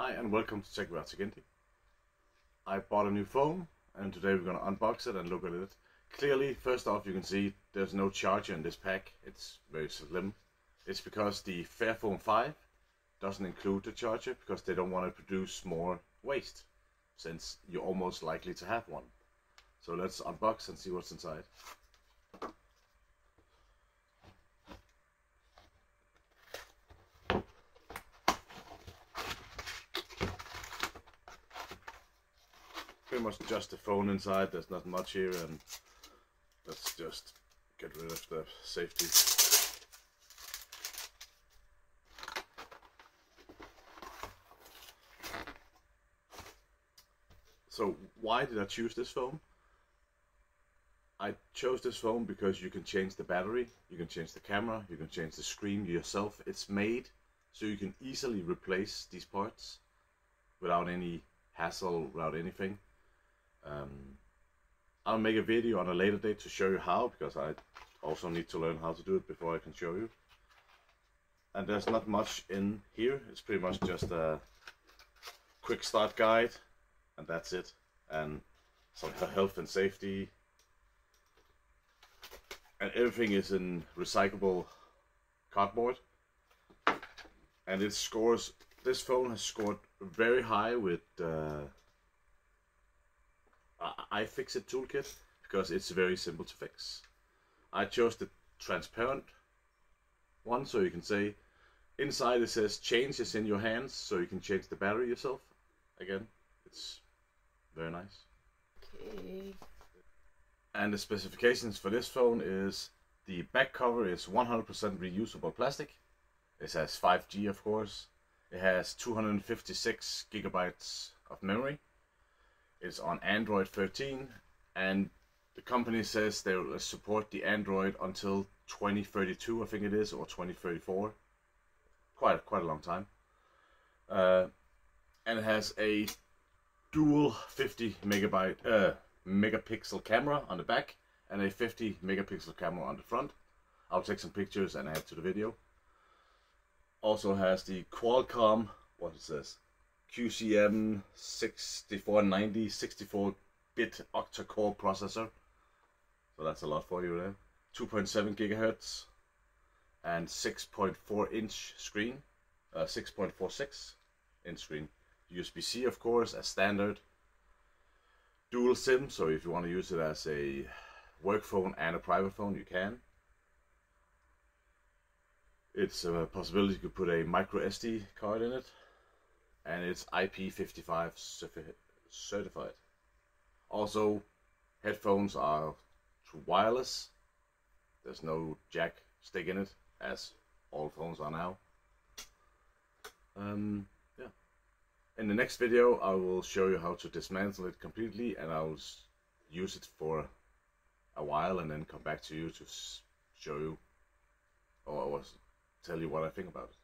Hi and welcome to Tech About Again. I bought a new phone and today we're going to unbox it and look at it. Clearly, first off, you can see there's no charger in this pack. It's very slim. It's because the FairPhone 5 doesn't include the charger because they don't want to produce more waste, since you're almost likely to have one. So let's unbox and see what's inside. Pretty much just the phone inside. There's not much here, and let's just get rid of the safety. So why did I choose this phone? I chose this phone because you can change the battery, you can change the camera, you can change the screen yourself. It's made so you can easily replace these parts without any hassle, without anything. I'll make a video on a later date to show you how, because I also need to learn how to do it before I can show you. And there's not much in here. It's pretty much just a quick start guide, and that's it. And some health and safety. And everything is in recyclable cardboard. And it scores, this phone has scored very high with iFixit toolkit because it's very simple to fix. I chose the transparent one, so you can say inside it says change is in your hands, so you can change the battery yourself. Again, it's very nice. Okay. And the specifications for this phone is the back cover is 100% reusable plastic. It has 5G, of course. It has 256 gigabytes of memory. It's on Android 13, and the company says they will support the Android until 2032, I think it is, or 2034. Quite a long time. And it has a dual 50 megapixel camera on the back and a 50 megapixel camera on the front. I'll take some pictures and add to the video. Also has the Qualcomm, what is this? QCM 6490 64-bit octa-core processor. So that's a lot for you there. 2.7 gigahertz and 6.4 inch screen. 6.46 inch screen. USB-C, of course, as standard. Dual SIM, so if you want to use it as a work phone and a private phone, you can. It's a possibility you could put a micro SD card in it. And it's IP55 certified. Also, headphones are wireless. There's no jack stick in it, as all phones are now. Yeah. In the next video, I will show you how to dismantle it completely, and I'll use it for a while, and then come back to you to show you or tell you what I think about it.